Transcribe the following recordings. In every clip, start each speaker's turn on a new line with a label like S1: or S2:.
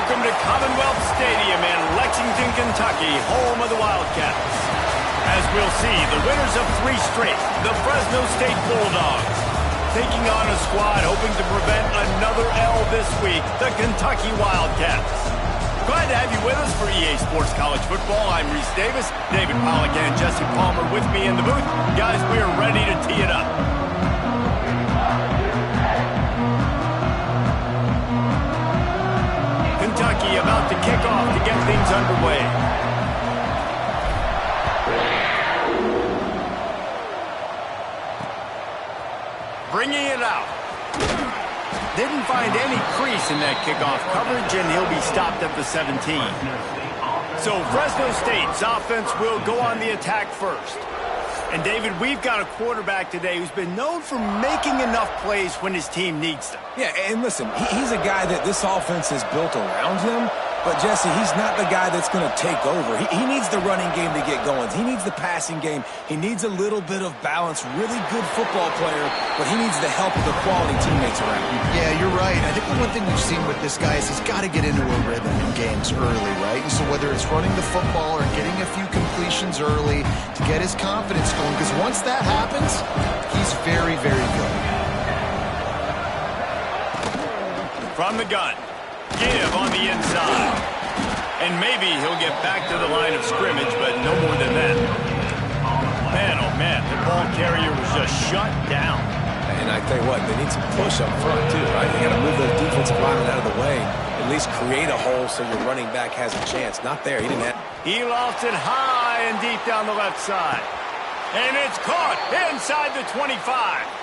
S1: Welcome to Commonwealth Stadium in Lexington, Kentucky, home of the Wildcats. As we'll see, the winners of 3 straight, the Fresno State Bulldogs, taking on a squad hoping to prevent another L this week, the Kentucky Wildcats. Glad to have you with us for EA Sports College Football. I'm Reese Davis, David Pollack and Jesse Palmer with me in the booth. Guys, we are ready to tee it up. Kentucky about to kick off to get things underway. Bringing it out. Didn't find any crease in that kickoff coverage, and he'll be stopped at the 17. So Fresno State's offense will go on the attack first. And, David, we've got a quarterback today who's been known for making enough plays when his team needs them.
S2: Yeah, and listen, he's a guy that this offense is built around him. But, Jesse, he's not the guy that's going to take over. He needs the running game to get going. He needs the passing game. He needs a little bit of balance. Really good football player, but he needs the help of the quality teammates around him.
S3: Yeah, you're right. I think the one thing we've seen with this guy is he's got to get into a rhythm in games early, right? And so whether it's running the football or getting a few completions early to get his confidence going, because once that happens, he's very, very good.
S1: From the gun. Give on the inside. And maybe he'll get back to the line of scrimmage, but no more than that. Man, oh man, the ball carrier was just shut down.
S2: And I tell you what, they need some push up front too, right? They got to move those defensive linemen out of the way. At least create a hole so your running back has a chance. Not there. He didn't have...
S1: He lofts it high and deep down the left side. And it's caught inside the 25.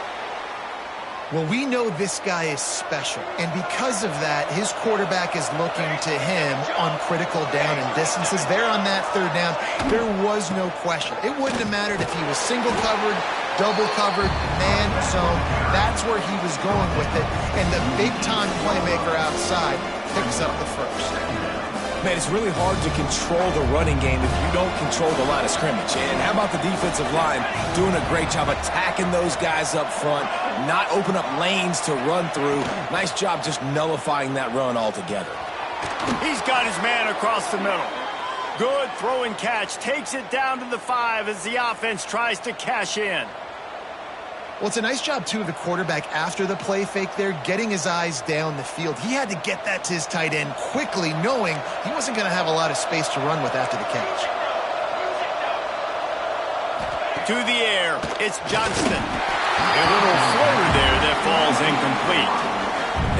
S3: Well, we know this guy is special, and because of that, his quarterback is looking to him on critical down and distances. There on that third down, there was no question. It wouldn't have mattered if he was single covered, double covered, man zone. That's where he was going with it, and the big-time playmaker outside picks up the first.
S2: Man, it's really hard to control the running game if you don't control the line of scrimmage. And how about the defensive line doing a great job attacking those guys up front, not open up lanes to run through. Nice job just nullifying that run altogether.
S1: He's got his man across the middle. Good throw and catch. Takes it down to the 5 as the offense tries to cash in.
S3: Well, it's a nice job, too, of the quarterback after the play fake there, getting his eyes down the field. He had to get that to his tight end quickly, knowing he wasn't going to have a lot of space to run with after the catch.
S1: To the air, it's Johnston. A little floater there that falls incomplete.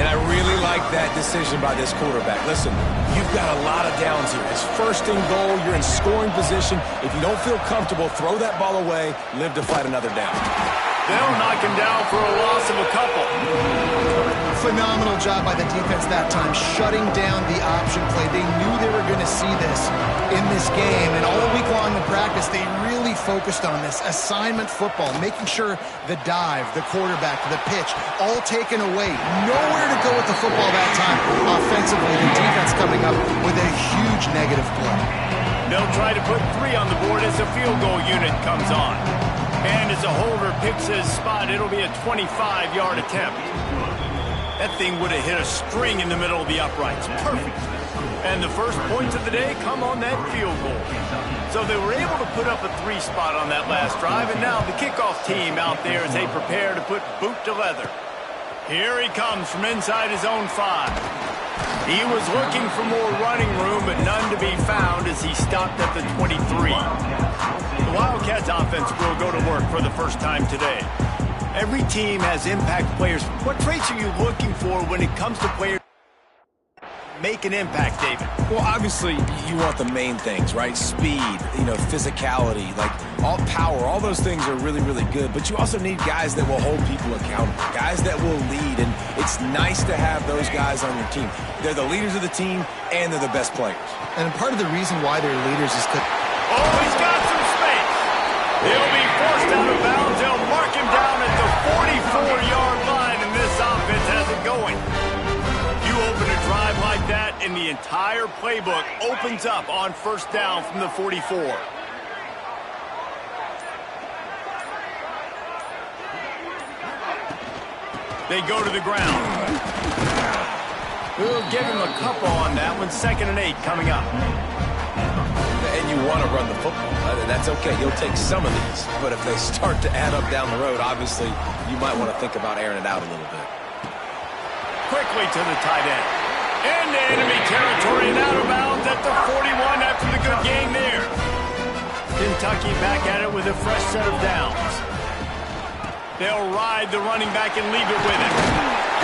S2: And I really like that decision by this quarterback. Listen, you've got a lot of downs here. It's first and goal. You're in scoring position. If you don't feel comfortable, throw that ball away. Live to fight another down.
S1: They'll knock him down for a loss of a couple.
S3: Phenomenal job by the defense that time, shutting down the option play. They knew they were going to see this in this game, and all week long in practice, they really focused on this assignment football, making sure the dive, the quarterback, the pitch, all taken away. Nowhere to go with the football that time. Offensively, the defense coming up with a huge negative play.
S1: They'll try to put 3 on the board as the field goal unit comes on. And as a holder picks his spot, it'll be a 25-yard attempt. That thing would have hit a string in the middle of the uprights. Perfect. And the first points of the day come on that field goal. So they were able to put up a 3 spot on that last drive, and now the kickoff team out there as they prepare to put boot to leather. Here he comes from inside his own 5. He was looking for more running room, but none to be found as he stopped at the 23. The Wildcats offense will go to work for the first time today. Every team has impact players. What traits are you looking for when it comes to players make an impact, David?
S2: Well, obviously, you want the main things, right? Speed, physicality, like all power, all those things are really, really good. But you also need guys that will hold people accountable, guys that will lead. And it's nice to have those guys on your team. They're the leaders of the team, and they're the best players.
S3: And part of the reason why they're leaders is because...
S1: Oh, he's got some space. He'll be forced out of bounds. They'll mark him down at the 44-yard line, and this offense has it going. You open a drive like that, and the entire playbook opens up on first down from the 44. They go to the ground. We'll give him a couple on that one. 2nd and 8 coming up.
S2: And you want to run the football. That's okay. You'll take some of these. But if they start to add up down the road, obviously, you might want to think about airing it out a little bit.
S1: Quickly to the tight end. Into enemy territory and out of bounds at the 41 after the good game there. Kentucky back at it with a fresh set of downs. They'll ride the running back and leave it with him.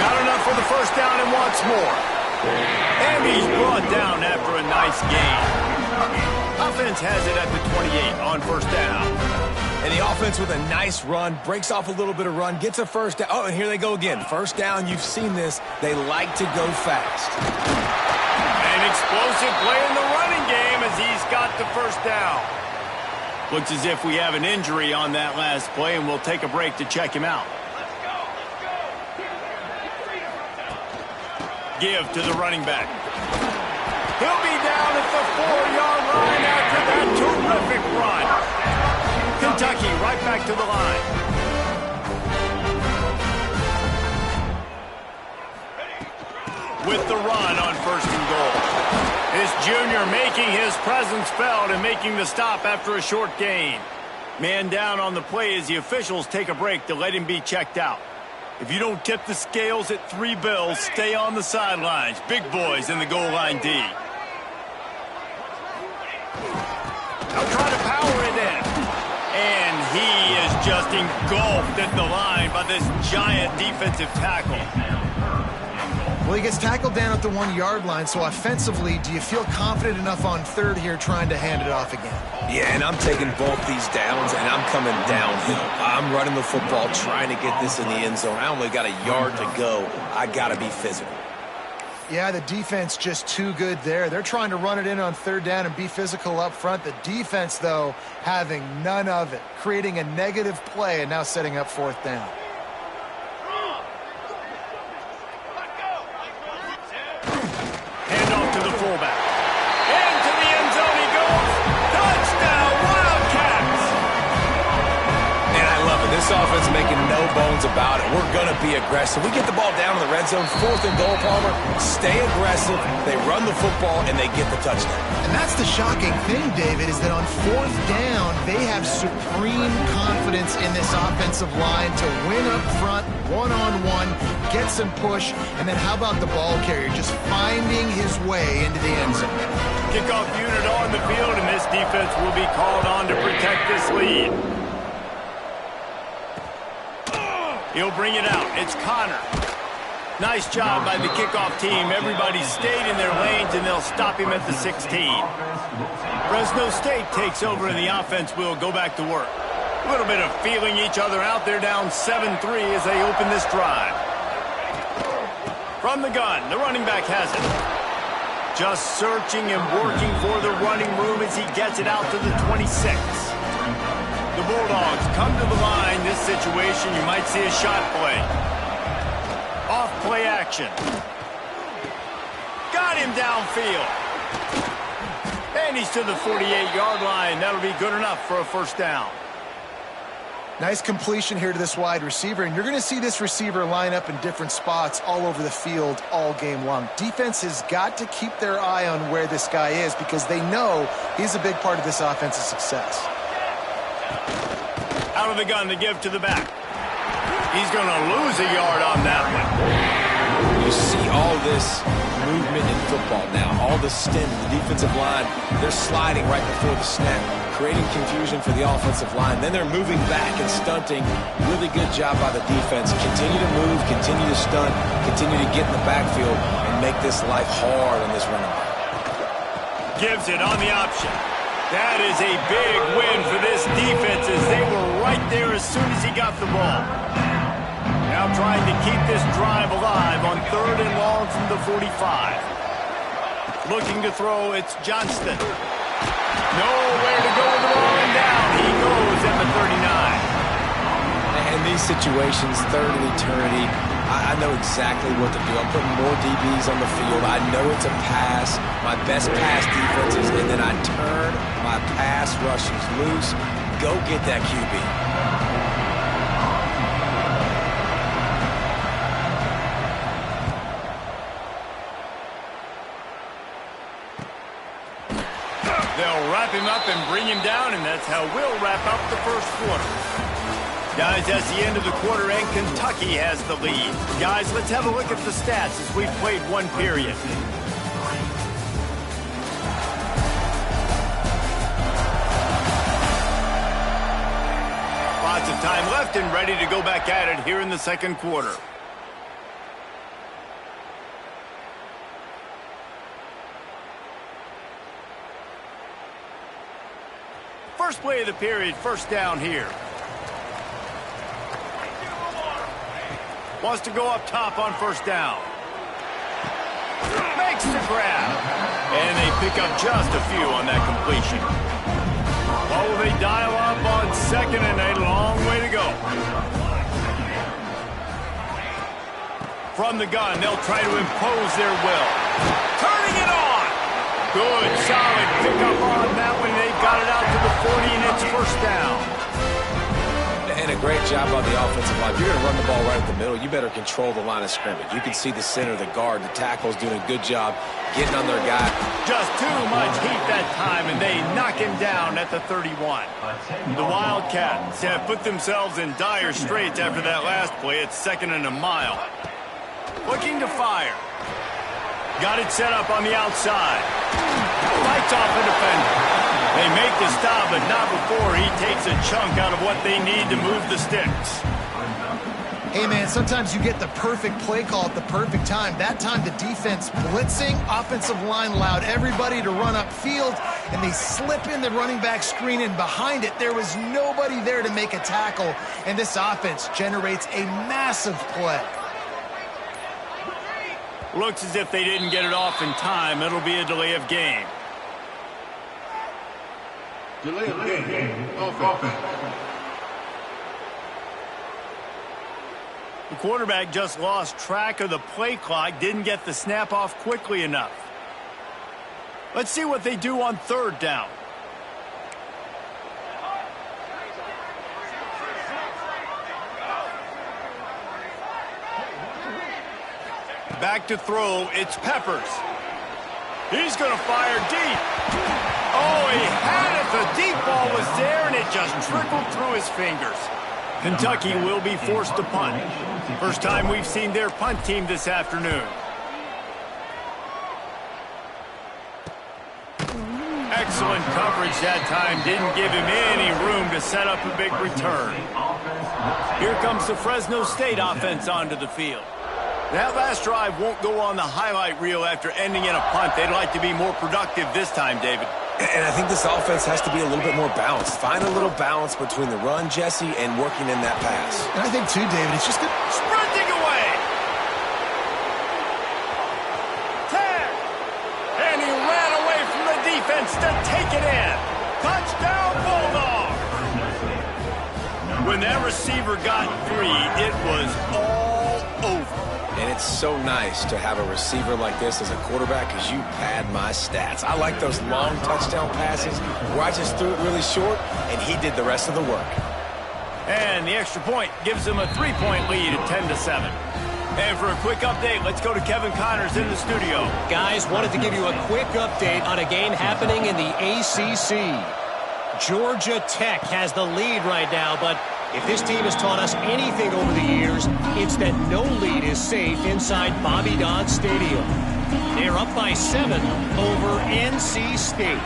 S1: Got enough for the first down and wants more. And he's brought down after a nice gain. Offense has it at the 28 on first down.
S2: And the offense with a nice run, breaks off a little bit of run, gets a first down. Oh, and here they go again. First down, you've seen this. They like to go fast.
S1: An explosive play in the running game as he's got the first down. Looks as if we have an injury on that last play, and we'll take a break to check him out. Give to the running back. He'll be down at the 4-yard line after that terrific run. Kentucky right back to the line. With the run on 1st and goal. This junior making his presence felt and making the stop after a short gain. Man down on the play as the officials take a break to let him be checked out. If you don't tip the scales at 3 bills, stay on the sidelines. Big boys in the goal line D. They'll try to power it in. And he is just engulfed at the line by this giant defensive tackle.
S3: Well, he gets tackled down at the 1-yard line, so offensively, do you feel confident enough on 3rd here trying to hand it off again?
S2: Yeah, and I'm taking both these downs, and I'm coming downhill. I'm running the football, trying to get this in the end zone. I only got a yard to go. I got to be physical.
S3: Yeah, the defense just too good there. They're trying to run it in on 3rd down and be physical up front. The defense, though, having none of it, creating a negative play and now setting up 4th down.
S1: Hand off to the fullback. Into the end zone he goes. Touchdown, Wildcats!
S2: And I love it. This offense making no bones about it. We're going to be aggressive. We get the ball down in the red zone, 4th and goal, Palmer. Stay aggressive. They run the football, and they get the touchdown.
S3: And that's the shocking thing, David, is that on 4th down, they have supreme confidence in this offensive line to win up front, one-on-one, get some push, and then how about the ball carrier just finding his way into the end zone?
S1: Kickoff unit on the field, and this defense will be called on to protect this lead. He'll bring it out. It's Connor. Nice job by the kickoff team. Everybody stayed in their lanes, and they'll stop him at the 16. Fresno State takes over, and the offense will go back to work. A little bit of feeling each other out. They're down 7-3 as they open this drive. From the gun, the running back has it. Just searching and working for the running room as he gets it out to the 26. The Bulldogs come to the line. This situation, you might see a shot play. Off play action. Got him downfield. And he's to the 48-yard line. That'll be good enough for a first down.
S3: Nice completion here to this wide receiver, and you're going to see this receiver line up in different spots all over the field all game long. Defense has got to keep their eye on where this guy is because they know he's a big part of this offense's success.
S1: Out of the gun to give to the back. He's going to lose a yard on that one.
S2: You see all this movement in football now. All the stint, the defensive line, they're sliding right before the snap, creating confusion for the offensive line. Then they're moving back and stunting. Really good job by the defense. Continue to move, continue to stunt, continue to get in the backfield and make this life hard on this running back.
S1: Gives it on the option. That is a big win for this defense as they were right there as soon as he got the ball. Now trying to keep this drive alive on 3rd and long from the 45. Looking to throw, it's Johnston. Nowhere to go with the ball and down. He goes at the 39.
S2: In these situations, 3rd and eternity, I know exactly what to do. I'm putting more DBs on the field. I know it's a pass, my best pass defenses, and then I turn my pass rushers loose. Go get that QB.
S1: They'll wrap him up and bring him down, and that's how we'll wrap up the first quarter. Guys, that's the end of the quarter, and Kentucky has the lead. Guys, let's have a look at the stats as we've played one period. Lots of time left and ready to go back at it here in the second quarter. First play of the period, first down here. Wants to go up top on first down. Makes the grab. And they pick up just a few on that completion. What will they dial up on second, and a long way to go. From the gun, they'll try to impose their will. Turning it on. Good, solid pickup on that one. They've got it out to the 40, and it's first down.
S2: And a great job on the offensive line. If you're going to run the ball right at the middle, you better control the line of scrimmage. You can see the center, the guard, the tackle's doing a good job getting on their guy. Just
S1: too much heat that time, and they knock him down at the 31. The Wildcats have put themselves in dire straits after that last play. It's second and a mile. Looking to fire. Got it set up on the outside. Lights off the defender. They make the stop, but not before he takes a chunk out of what they need to move the sticks.
S3: Hey, man, sometimes you get the perfect play call at the perfect time. That time, the defense blitzing, offensive line allowed everybody to run upfield, and they slip in the running back screen, and behind it, there was nobody there to make a tackle, and this offense generates a massive play.
S1: Looks as if they didn't get it off in time. It'll be a delay of game.
S4: Delay of game. Offense.
S1: The quarterback just lost track of the play clock, didn't get the snap off quickly enough. Let's see what they do on third down. Back to throw, it's Peppers. He's going to fire deep. Oh, he had it. The deep ball was there, and it just trickled through his fingers. Kentucky will be forced to punt. First time we've seen their punt team this afternoon. Excellent coverage that time. Didn't give him any room to set up a big return. Here comes the Fresno State offense onto the field. That last drive won't go on the highlight reel after ending in a punt. They'd like to be more productive this time, David.
S2: And I think this offense has to be a little bit more balanced. Find a little balance between the run, Jesse, and working in that pass.
S3: And I think, too, David, it's just good.
S1: Sprinting away. Tag. And he ran away from the defense to take it in. Touchdown, Bulldogs. When that receiver got free, it was all over.
S2: And it's so nice to have a receiver like this as a quarterback because you pad my stats. I like those long touchdown passes where I just threw it really short and he did the rest of the work.
S1: And the extra point gives them a 3-point lead at 10-7. And for a quick update, let's go to Kevin Connors in the studio.
S5: Guys, wanted to give you a quick update on a game happening in the ACC. Georgia Tech has the lead right now, but if this team has taught us anything over the years, it's that no lead is safe inside Bobby Dodd Stadium. They're up by 7 over NC State.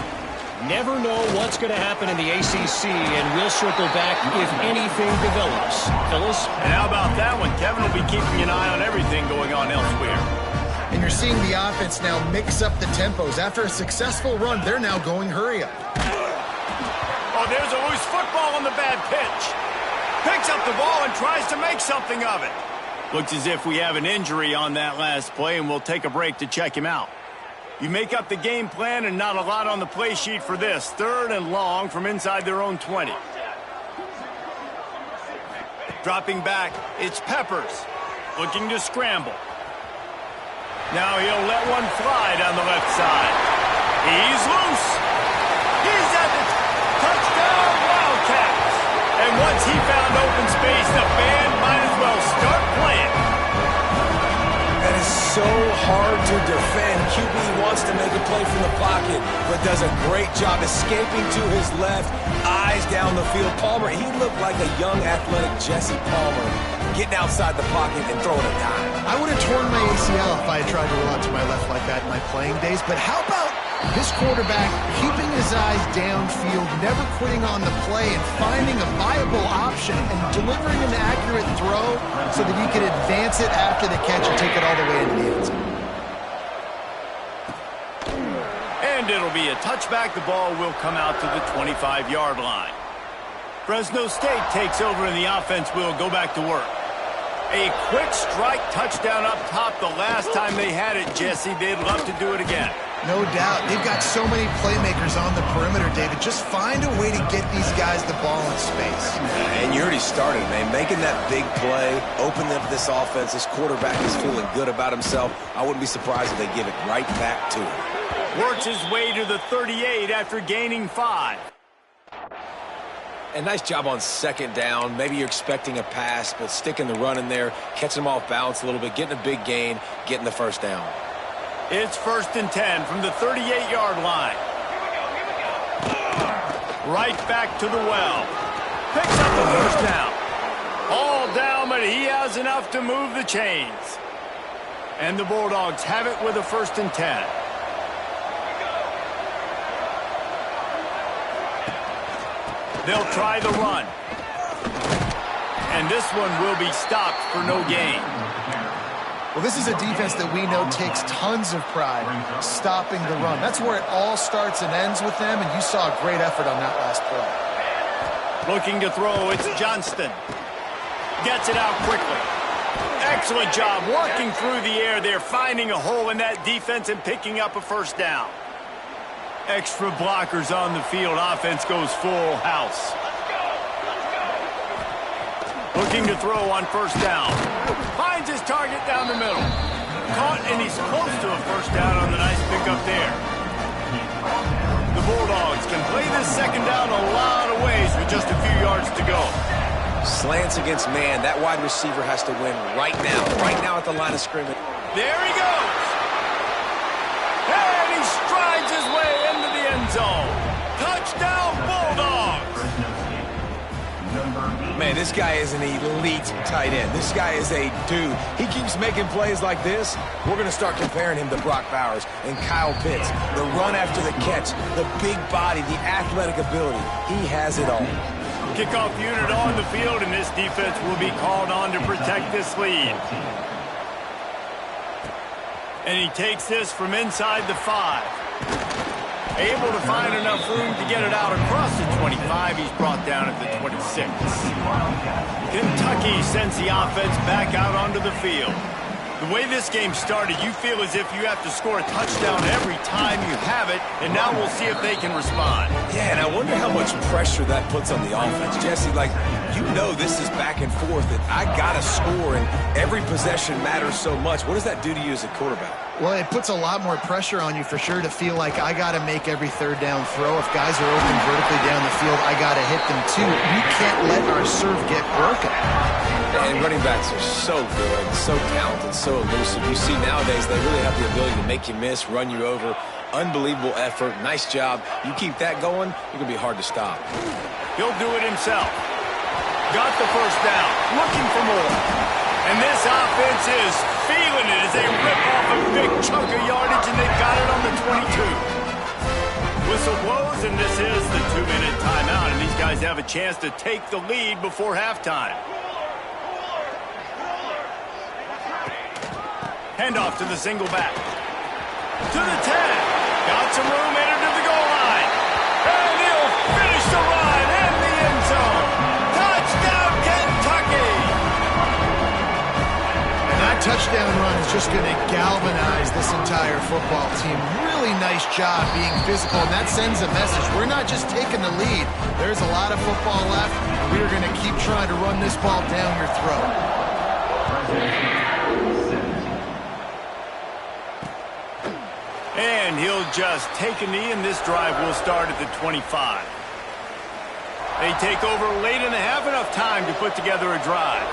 S5: Never know what's going to happen in the ACC, and we'll circle back if anything develops. Phyllis?
S1: And how about that one? Kevin will be keeping an eye on everything going on elsewhere.
S3: And you're seeing the offense now mix up the tempos. After a successful run, they're now going hurry up.
S1: Oh, there's a loose football on the bad pitch. Picks up the ball and tries to make something of it. Looks as if we have an injury on that last play, and we'll take a break to check him out. You make up the game plan, and not a lot on the play sheet for this. Third and long from inside their own 20. Dropping back, it's Peppers. Looking to scramble. Now he'll let one fly down the left side. He's loose. He's at the touchdown, Wildcats. And once he found open space, the band might as well start playing.
S2: That is so hard to defend. QB wants to make a play from the pocket, but does a great job escaping to his left, eyes down the field. Palmer, he looked like a young, athletic Jesse Palmer, getting outside the pocket and throwing a dime.
S3: I would have torn my ACL if I had tried to roll out to my left like that in my playing days, but how about this quarterback keeping his eyes downfield, never quitting on the play, and finding a viable option and delivering an accurate throw so that he could advance it after the catch and take it all the way into the end zone.
S1: And it'll be a touchback. The ball will come out to the 25-yard line. Fresno State takes over and the offense will go back to work. A quick strike touchdown up top. The last time they had it, Jesse, they'd love to do it again.
S3: No doubt. They've got so many playmakers on the perimeter, David. Just find a way to get these guys the ball in space.
S2: And you already started, man. Making that big play, opening up this offense. This quarterback is feeling good about himself. I wouldn't be surprised if they give it right back to him.
S1: Works his way to the 38 after gaining 5.
S2: And nice job on second down. Maybe you're expecting a pass, but sticking the run in there, catching them off balance a little bit, getting a big gain, getting the first down.
S1: It's 1st and 10 from the 38-yard line. Right back to the well. Picks up the first down. All down, but he has enough to move the chains. And the Bulldogs have it with a 1st and 10. They'll try the run. And this one will be stopped for no gain.
S3: Well, this is a defense that we know takes tons of pride stopping the run. That's where it all starts and ends with them, and you saw a great effort on that last play.
S1: Looking to throw, it's Johnston. Gets it out quickly. Excellent job working through the air there, finding a hole in that defense and picking up a first down. Extra blockers on the field. Offense goes full house. Looking to throw on first down. Finds his target down the middle. Caught, and he's close to a first down on the nice pickup there. The Bulldogs can play this second down a lot of ways with just a few yards to go.
S2: Slants against man. That wide receiver has to win right now at the line of scrimmage.
S1: There he goes. And he strides his way into the end zone. Touchdown, Bulldogs.
S2: Man, this guy is an elite tight end. This guy is a dude. He keeps making plays like this. We're going to start comparing him to Brock Bowers and Kyle Pitts. The run after the catch, the big body, the athletic ability. He has it all.
S1: Kickoff unit on the field, and this defense will be called on to protect this lead. And he takes this from inside the 5. Able to find enough room to get it out across the 25. He's brought down at the 26. Kentucky sends the offense back out onto the field. The way this game started, you feel as if you have to score a touchdown every time you have it, and now we'll see if they can respond.
S2: Yeah, and I wonder how much pressure that puts on the offense. Jesse, like, you know this is back and forth, and I got to score, and every possession matters so much. What does that do to you as a quarterback?
S3: Well, it puts a lot more pressure on you for sure to feel like I got to make every third down throw. If guys are open vertically down the field, I got to hit them too. We can't let our serve get broken.
S2: And running backs are so good, so talented, so elusive. You see nowadays they really have the ability to make you miss, run you over. Unbelievable effort. Nice job. You keep that going, you're going to be hard to stop.
S1: He'll do it himself. Got the first down. Looking for more. And this offense is feeling it as they rip off a big chunk of yardage, and they've got it on the 22. Whistle blows, and this is the 2-minute timeout, and these guys have a chance to take the lead before halftime. Handoff to the single back. To the 10. Got some room, entered to the goal line. And he'll finish the run in the end zone. Touchdown, Kentucky!
S3: And that touchdown run is just going to galvanize this entire football team. Really nice job being physical, and that sends a message. We're not just taking the lead. There's a lot of football left. We're going to keep trying to run this ball down your throat.
S1: And he'll just take a knee, and this drive will start at the 25. They take over late in the half, enough time to put together a drive.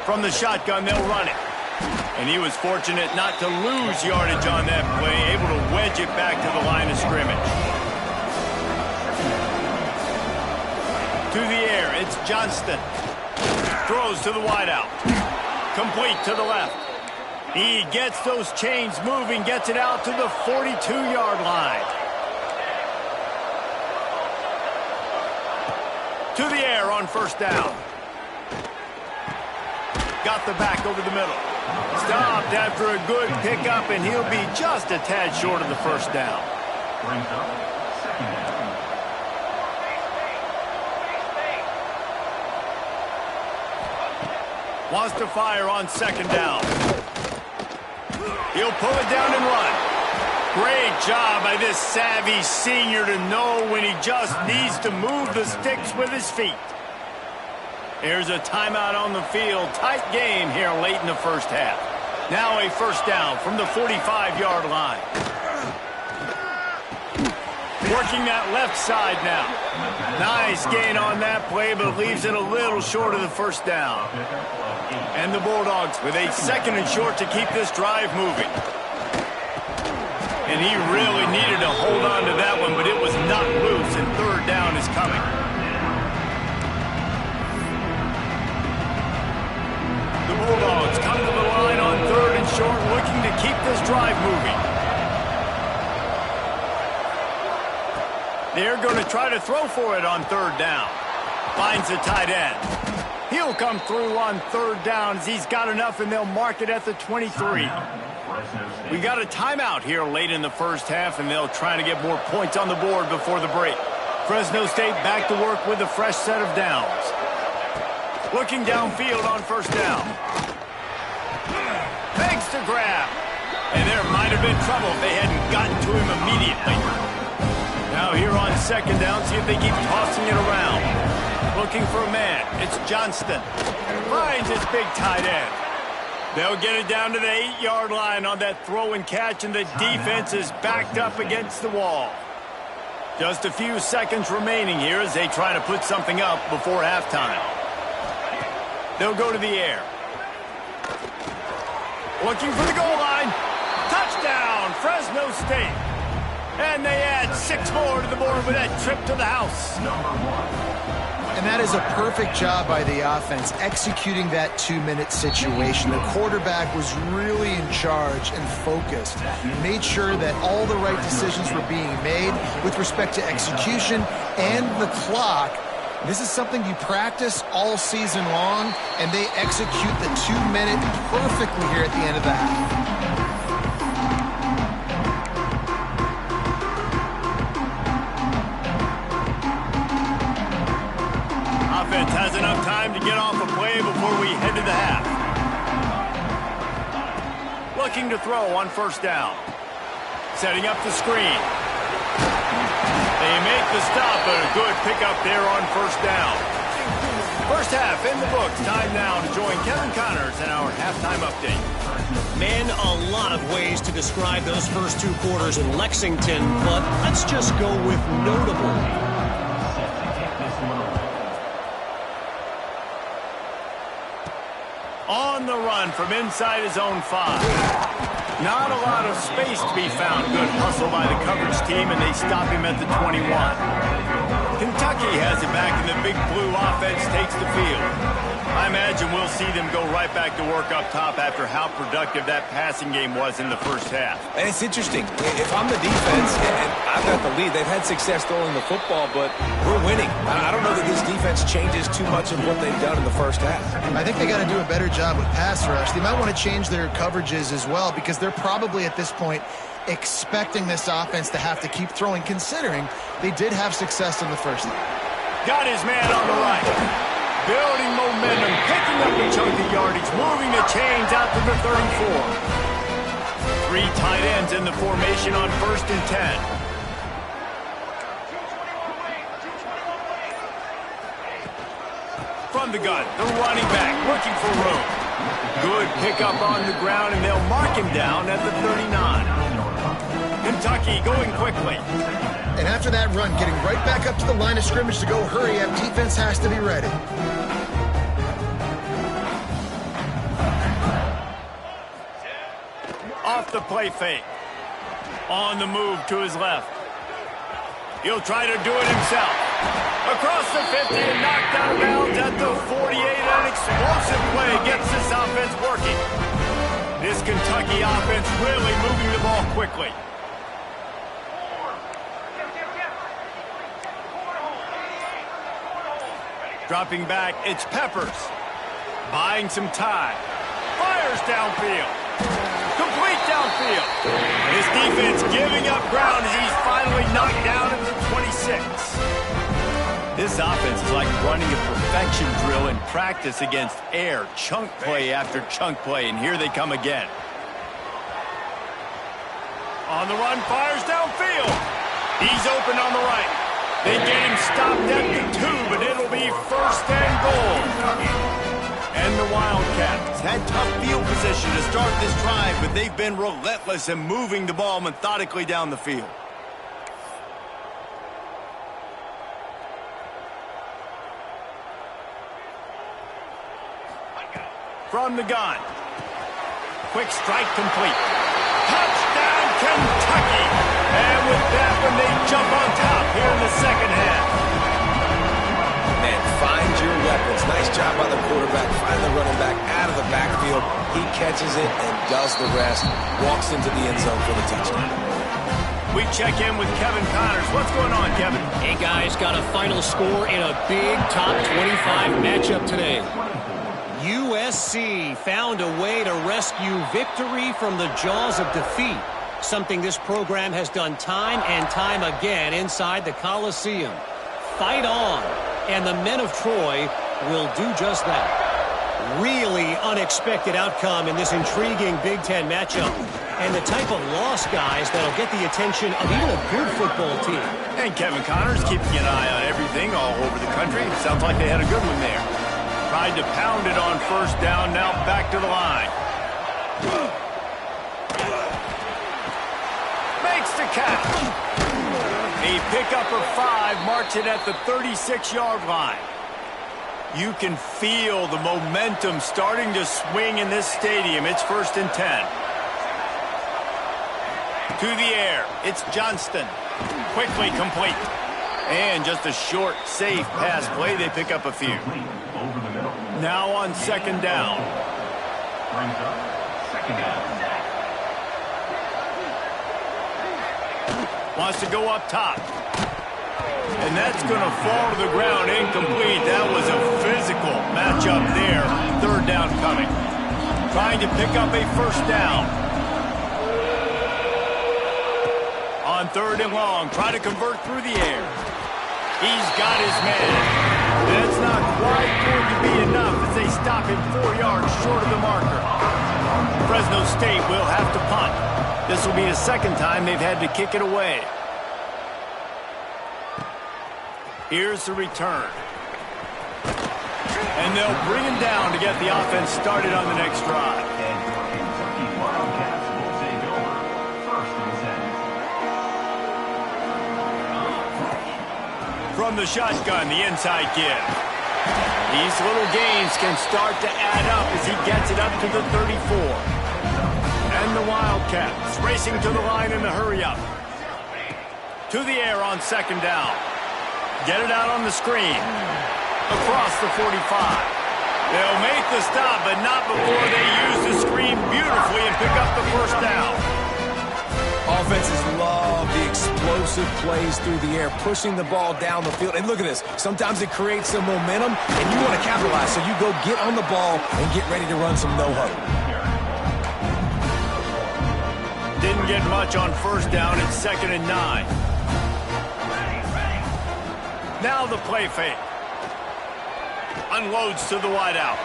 S1: From the shotgun, they'll run it. And he was fortunate not to lose yardage on that play, able to wedge it back to the line of scrimmage. To the air, it's Johnston. Throws to the wideout. Complete to the left. He gets those chains moving, gets it out to the 42-yard line. To the air on first down. Got the back over the middle. Stopped after a good pickup, and he'll be just a tad short of the first down. Wants to fire on second down. He'll pull it down and run. Great job by this savvy senior to know when he just needs to move the sticks with his feet. Here's a timeout on the field. Tight game here late in the first half. Now a first down from the 45-yard line. Working that left side now. Nice gain on that play, but leaves it a little short of the first down. And the Bulldogs with a second and short to keep this drive moving. And he really needed to hold on to that one, but it was not loose, and third down is coming. The Bulldogs come to the line on third and short, looking to keep this drive moving. They're going to try to throw for it on third down. Finds the tight end. He'll come through on third down as he's got enough, and they'll mark it at the 23. We got a timeout here late in the first half, and they'll try to get more points on the board before the break. Fresno State back to work with a fresh set of downs. Looking downfield on first down. Fakes to grab. And there might have been trouble if they hadn't gotten to him immediately. Now here on second down, see if they keep tossing it around. Looking for a man. It's Johnston. Finds his big tight end. They'll get it down to the 8-yard line on that throw and catch, and the defense is backed up against the wall. Just a few seconds remaining here as they try to put something up before halftime. They'll go to the air. Looking for the goal line. Touchdown, Fresno State. And they add 6 more to the board with that trip to the house.
S3: And that is a perfect job by the offense, executing that 2-minute situation. The quarterback was really in charge and focused. Made sure that all the right decisions were being made with respect to execution and the clock. This is something you practice all season long, and they execute the 2-minute perfectly here at the end of the half.
S1: Offense has enough time to get off a play before we head to the half. Looking to throw on first down. Setting up the screen. They make the stop, but a good pickup there on first down. First half in the books. Time now to join Kevin Connors in our halftime update.
S5: Man, a lot of ways to describe those first 2 quarters in Lexington, but let's just go with notable.
S1: On the run from inside his own 5. Not a lot of space to be found. Good hustle by the coverage team, and they stop him at the 21. Kentucky has it back, and the Big Blue offense takes the field. I imagine we'll see them go right back to work up top after how productive that passing game was in the first half.
S2: And it's interesting. If I'm the defense and I've got the lead, they've had success throwing the football, but we're winning. I don't know that this defense changes too much of what they've done in the first half.
S3: I think they got to do a better job with pass rush. They might want to change their coverages as well, because they're probably at this point expecting this offense to have to keep throwing, considering they did have success in the first half.
S1: Got his man on the right. Building momentum, picking up a chunk of yardage, moving the chains out to the 34. 3 tight ends in the formation on first and 10. From the gun, the running back looking for room. Good pickup on the ground, and they'll mark him down at the 39. Kentucky going quickly.
S3: And after that run, getting right back up to the line of scrimmage to go hurry up, defense has to be ready.
S1: Off the play fake. On the move to his left. He'll try to do it himself. Across the 50 and knocked out of bounds at the 48. An explosive play gets this offense working. This Kentucky offense really moving the ball quickly. Dropping back, it's Peppers. Buying some time. Fires downfield. Complete downfield. This defense giving up ground as he's finally knocked down at the 26. This offense is like running a perfection drill in practice against air. Chunk play after chunk play, and here they come again. On the run, fires downfield. He's open on the right. They get him stopped at the 2, but it'll be first and goal. And the Wildcats had tough field position to start this drive, but they've been relentless in moving the ball methodically down the field. From the gun. Quick strike complete. Touchdown, Kentucky! And with that one, they jump on top here in the second half.
S2: Man, find your weapons. Nice job by the quarterback. Find the running back out of the backfield. He catches it and does the rest. Walks into the end zone for the touchdown.
S1: We check in with Kevin Connors. What's going on, Kevin?
S5: Hey, guys, got a final score in a big top 25 matchup today. USC found a way to rescue victory from the jaws of defeat, something this program has done time and time again inside the Coliseum. Fight on, and the men of Troy will do just that. Really unexpected outcome in this intriguing Big Ten matchup, and the type of loss, guys, that'll get the attention of even a good football team.
S1: And Kevin Connors keeping an eye on everything all over the country. Sounds like they had a good one there. Tried to pound it on first down, now back to the line. Makes the catch. A pickup of 5, marks it at the 36-yard line. You can feel the momentum starting to swing in this stadium. It's 1st and 10. To the air, it's Johnston. Quickly complete. And just a short, safe pass play. They pick up a few. Now on 2nd down. Wants to go up top. And that's going to fall to the ground. Incomplete. That was a physical matchup there. 3rd down coming. Trying to pick up a 1st down. On 3rd and long. Try to convert through the air. He's got his man. That's not quite going to be enough as they stop him 4 yards short of the marker. Fresno State will have to punt. This will be the 2nd time they've had to kick it away. Here's the return. And they'll bring him down to get the offense started on the next drive. From the shotgun, the inside give. These little gains can start to add up as he gets it up to the 34. And the Wildcats racing to the line in the hurry-up. To the air on 2nd down. Get it out on the screen. Across the 45. They'll make the stop, but not before they use the screen beautifully and pick up the 1st down.
S2: Offenses love the explosive plays through the air, pushing the ball down the field. And look at this. Sometimes it creates some momentum, and you want to capitalize. So you go get on the ball and get ready to run some no-huddle.
S1: Didn't get much on 1st down. It's 2nd and 9. Now the play fake. Unloads to the wideout.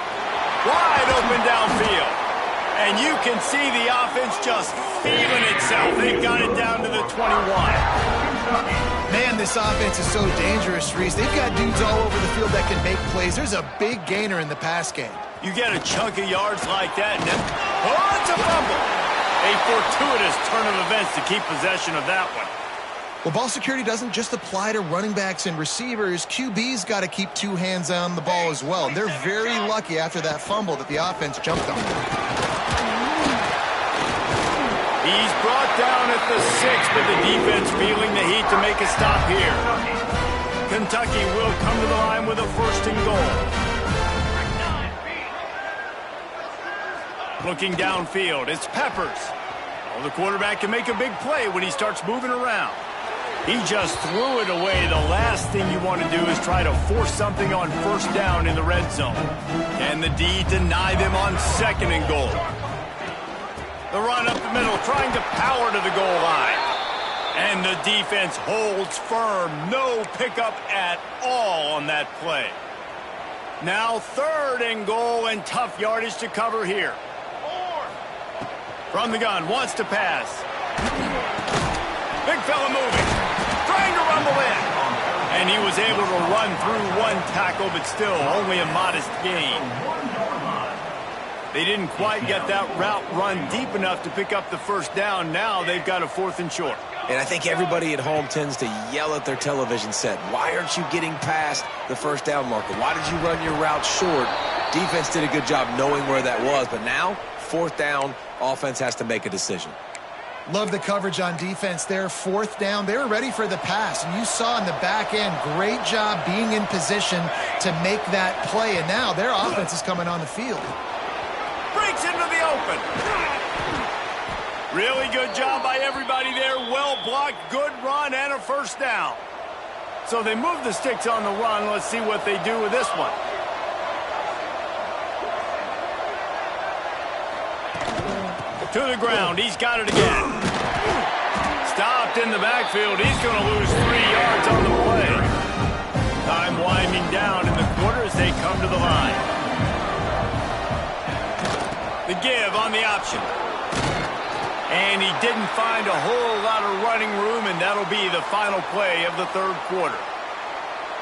S1: Wide open downfield. And you can see the offense just feeling itself. They got it down to the 21.
S3: Man, this offense is so dangerous, Reese. They've got dudes all over the field that can make plays. There's a big gainer in the pass game.
S1: You get a chunk of yards like that, and then, oh, it's a fumble. A fortuitous turn of events to keep possession of that one.
S3: Well, ball security doesn't just apply to running backs and receivers. QB's got to keep 2 hands on the ball as well. They're very lucky after that fumble that the offense jumped on them.
S1: at the 6, but the defense feeling the heat to make a stop here. Kentucky will come to the line with a 1st and goal. Looking downfield, it's Peppers. Oh, the quarterback can make a big play when he starts moving around. He just threw it away. The last thing you want to do is try to force something on 1st down in the red zone. Can the D deny them on 2nd and goal? The run up the middle, trying to power to the goal line. And the defense holds firm. No pickup at all on that play. Now 3rd and goal, and tough yardage to cover here. From the gun, wants to pass. Big fella moving. Trying to rumble in. And he was able to run through 1 tackle, but still only a modest gain. They didn't quite get that route run deep enough to pick up the 1st down. Now they've got a 4th and short.
S2: And I think everybody at home tends to yell at their television set. Why aren't you getting past the 1st down marker? Why did you run your route short? Defense did a good job knowing where that was, but now 4th down, offense has to make a decision.
S3: Love the coverage on defense there. 4th down, they were ready for the pass. And you saw in the back end, great job being in position to make that play. And now their offense is coming on the field.
S1: Breaks into the open. Really good job by everybody there. Well blocked, good run, and a 1st down. So they move the sticks on the run. Let's see what they do with this one. To the ground. He's got it again. Stopped in the backfield. He's going to lose 3 yards on the play. Time winding down in the quarter as they come to the line. The give on the option. And he didn't find a whole lot of running room, and that'll be the final play of the 3rd quarter.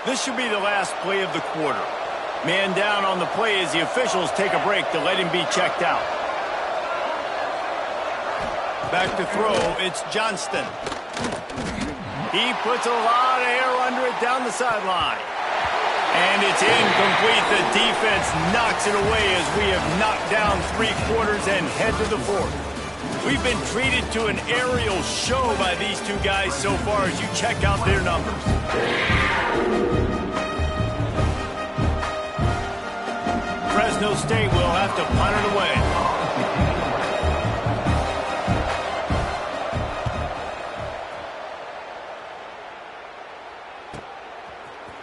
S1: This should be the last play of the quarter. Man down on the play as the officials take a break to let him be checked out. Back to throw, it's Johnston. He puts a lot of air under it down the sideline. And it's incomplete. The defense knocks it away as we have knocked down 3 quarters and head to the 4th. We've been treated to an aerial show by these 2 guys so far as you check out their numbers. Fresno State will have to punt it away.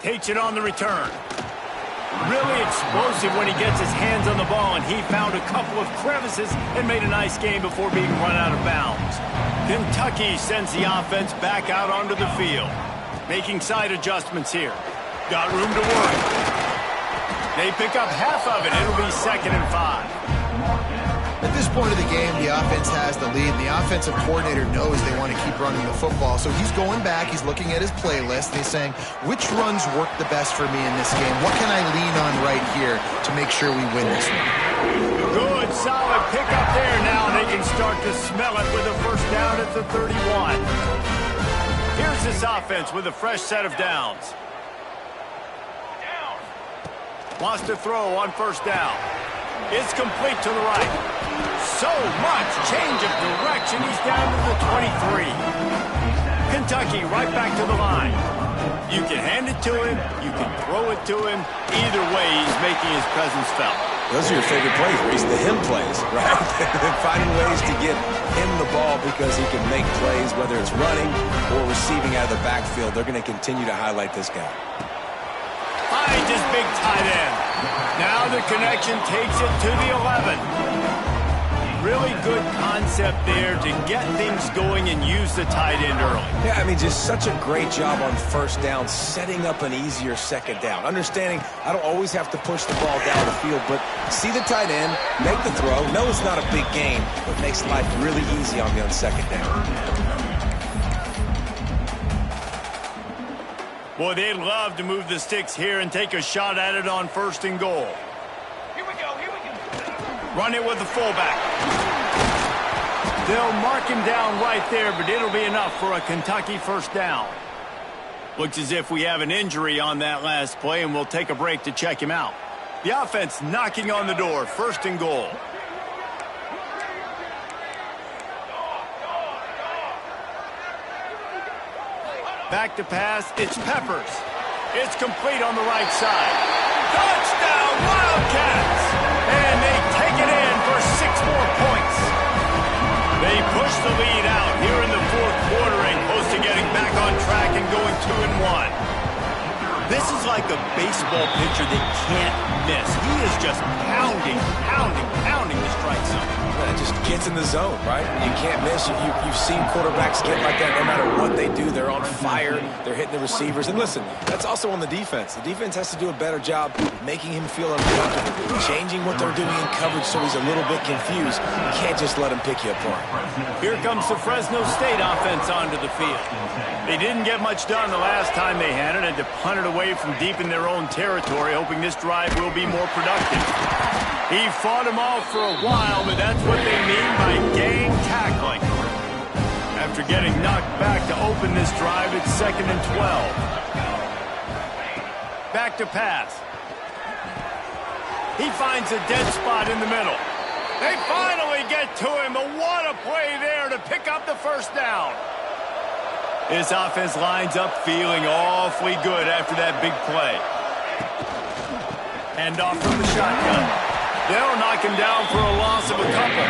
S1: Takes it on the return. Really explosive when he gets his hands on the ball, and he found a couple of crevices and made a nice game before being run out of bounds. Kentucky sends the offense back out onto the field. Making side adjustments here. Got room to work. They pick up half of it. It'll be 2nd and 5.
S3: At this point of the game, the offense has the lead, and the offensive coordinator knows they want to keep running the football. So he's going back, he's looking at his playlist, and he's saying, which runs work the best for me in this game? What can I lean on right here to make sure we win this one?
S1: Good, solid pickup there. Now they can start to smell it with a 1st down at the 31. Here's this offense with a fresh set of downs. Wants to throw on 1st down. It's complete to the right. So much change of direction. He's down to the 23. Kentucky right back to the line. You can hand it to him. You can throw it to him. Either way, he's making his presence felt.
S2: Those are your favorite plays, Reese, the him plays, right? Finding ways to get him the ball because he can make plays, whether it's running or receiving out of the backfield. They're going to continue to highlight this guy.
S1: Finds his big tight end. Now the connection takes it to the 11. Really good concept there to get things going and use the tight end early.
S2: Yeah, I mean, just such a great job on 1st down, setting up an easier 2nd down. Understanding I don't always have to push the ball down the field, but see the tight end, make the throw. No, it's not a big game, but makes life really easy on me on 2nd down.
S1: Boy, they'd love to move the sticks here and take a shot at it on 1st and goal.
S6: Here we go.
S1: Run it with the fullback. They'll mark him down right there, but it'll be enough for a Kentucky 1st down. Looks as if we have an injury on that last play, and we'll take a break to check him out. The offense knocking on the door, 1st and goal. Back to pass, it's Peppers. It's complete on the right side. Touchdown, Wildcats! And they take it in for 6 more points. They push the lead out here in the fourth quarter and close to getting back on track and going 2-1. This is like a baseball pitcher that can't miss. He is just pounding the strike zone.
S2: Yeah, just gets in the zone, right? You can't miss. You've seen quarterbacks get like that no matter what they do. They're on fire. They're hitting the receivers. And listen, that's also on the defense. The defense has to do a better job making him feel uncomfortable, changing what they're doing in coverage so he's a little bit confused. You can't just let him pick you apart.
S1: Here comes the Fresno State offense onto the field. They didn't get much done the last time they had it and to punt it away from deep in their own territory, hoping this drive will be more productive. He fought him off for a while, but that's what they mean by gang tackling. After getting knocked back to open this drive, it's 2nd and 12. Back to pass. He finds a dead spot in the middle. They finally get to him, but what a play there to pick up the first down. His offense lines up feeling awfully good after that big play. Hand off from the shotgun. They'll knock him down for a loss of a couple.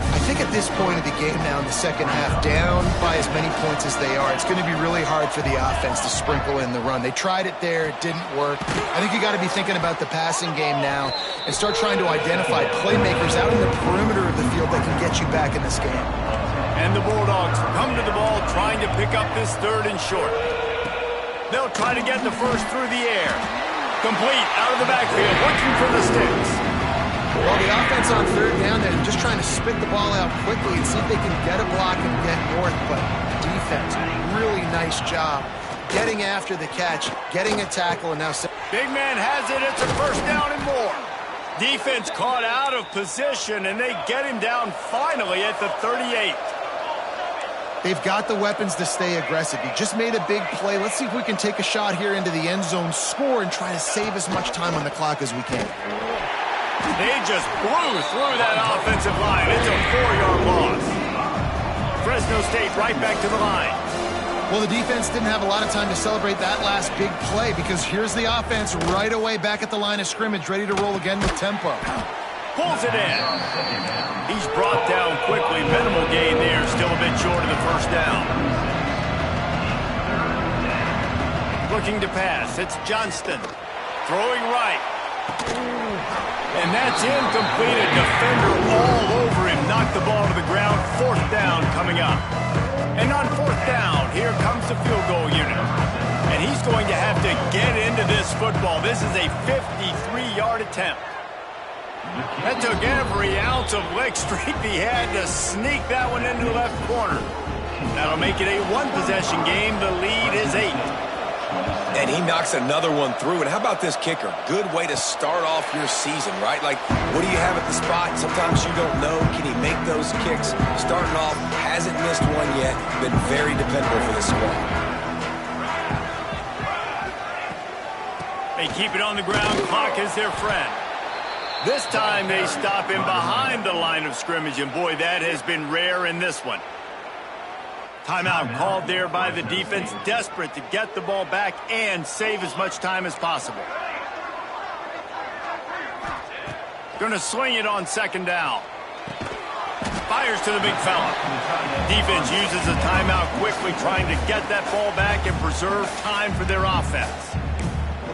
S3: I think at this point of the game now in the second half, down by as many points as they are, it's going to be really hard for the offense to sprinkle in the run. They tried it there. It didn't work. I think you got to be thinking about the passing game now and start trying to identify playmakers out in the perimeter of the field that can get you back in this game.
S1: And the Bulldogs come to the ball trying to pick up this 3rd and short. They'll try to get the first through the air. Complete out of the backfield, looking for the sticks.
S3: Well, the offense on 3rd down, they're just trying to spit the ball out quickly and see if they can get a block and get north. But defense, really nice job getting after the catch, getting a tackle, and now...
S1: Big man has it. It's a first down and more. Defense caught out of position, and they get him down finally at the 38.
S3: They've got the weapons to stay aggressive. He just made a big play. Let's see if we can take a shot here into the end zone, score, and try to save as much time on the clock as we can.
S1: They just blew through that offensive line. It's a 4-yard loss. Fresno State right back to the line.
S3: Well, the defense didn't have a lot of time to celebrate that last big play because here's the offense right away back at the line of scrimmage, ready to roll again with tempo.
S1: Pulls it in. He's brought down quickly. Minimal gain there. Still a bit short of the first down. Looking to pass. It's Johnston. Throwing right. And that's incomplete. A defender all over him. Knocked the ball to the ground. 4th down coming up. And on 4th down, here comes the field goal unit. And he's going to have to get into this football. This is a 53-yard attempt. That took every ounce of leg strength he had to sneak that one into the left corner. That'll make it a 1-possession game. The lead is 8.
S2: And he knocks another one through. And how about this kicker? Good way to start off your season, right? Like, what do you have at the spot? Sometimes you don't know. Can he make those kicks? Starting off, hasn't missed one yet. Been very dependable for this squad.
S1: They keep it on the ground. Clock is their friend. This time they stop him behind the line of scrimmage, and boy, that has been rare in this one. Timeout called there by the defense, desperate to get the ball back and save as much time as possible. Going to swing it on 2nd down. Fires to the big fella. Defense uses a timeout quickly, trying to get that ball back and preserve time for their offense.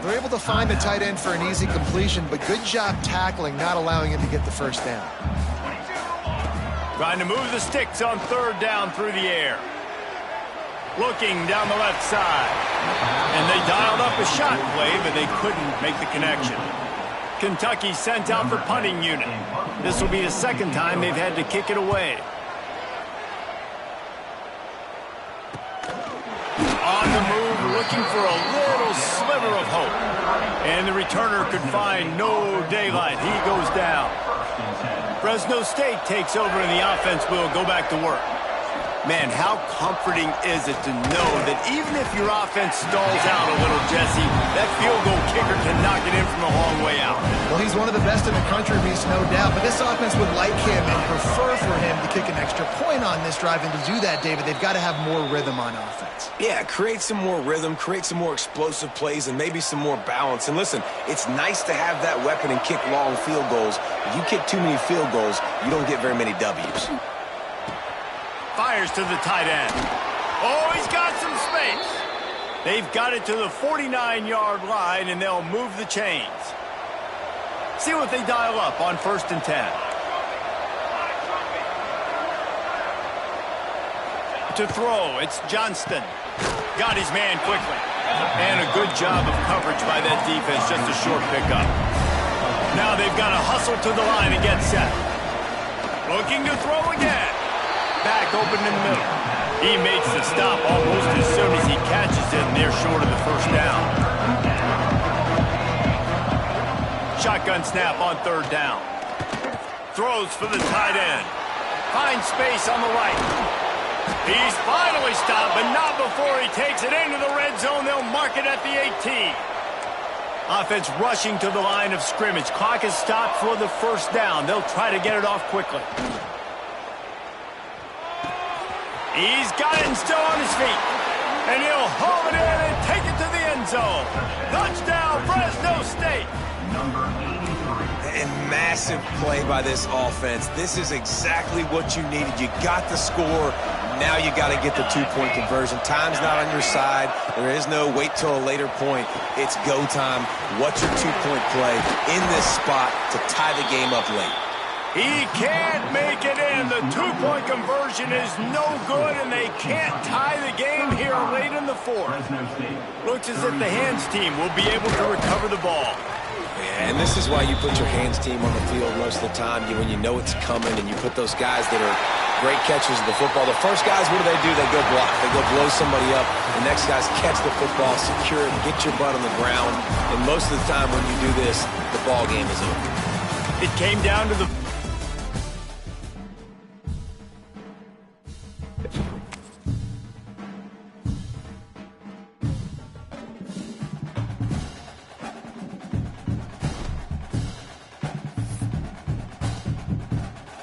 S3: They're able to find the tight end for an easy completion, but good job tackling, not allowing him to get the first down.
S1: Trying to move the sticks on 3rd down through the air. Looking down the left side. And they dialed up a shot play, but they couldn't make the connection. Kentucky sent out the punting unit. This will be the 2nd time they've had to kick it away. On the move, looking for a little sliver of hope. And the returner could find no daylight. He goes down. Fresno State takes over and the offense will go back to work. Man, how comforting is it to know that even if your offense stalls out a little, Jesse, that field goal kicker can knock it in from a long way out.
S3: Well, he's one of the best in the country, Reese, no doubt. But this offense would like him and prefer for him to kick an extra point on this drive, and to do that, David, they've got to have more rhythm on offense.
S2: Yeah, create some more rhythm, create some more explosive plays, and maybe some more balance. And listen, it's nice to have that weapon and kick long field goals. If you kick too many field goals, you don't get very many W's.
S1: Fires to the tight end. Oh, he's got some space. They've got it to the 49-yard line, and they'll move the chains. See what they dial up on 1st and 10. To throw, it's Johnston. Got his man quickly. And a good job of coverage by that defense, just a short pickup. Now they've got to hustle to the line and get set. Looking to throw again. Back open in the middle. He makes the stop almost as soon as he catches it, and they're short of the first down. Shotgun snap on 3rd down. Throws for the tight end. Finds space on the right. He's finally stopped, but not before he takes it into the red zone. They'll mark it at the 18. Offense rushing to the line of scrimmage. Clock is stopped for the first down. They'll try to get it off quickly. He's got it and still on his feet. And he'll haul it in and take it to the end zone. Touchdown, Fresno State.
S2: And massive play by this offense. This is exactly what you needed. You got the score. Now you got to get the 2-point conversion. Time's not on your side. There is no wait till a later point. It's go time. What's your 2-point play in this spot to tie the game up late?
S1: He can't make it in. The 2-point conversion is no good, and they can't tie the game here late in the 4th. Looks as if the hands team will be able to recover the ball.
S2: Yeah, and this is why you put your hands team on the field most of the time, when you know it's coming, and you put those guys that are great catchers of the football. The first guys, what do? They go block. They go blow somebody up. The next guys catch the football, secure it, get your butt on the ground. And most of the time when you do this, the ball game is over.
S1: It came down to the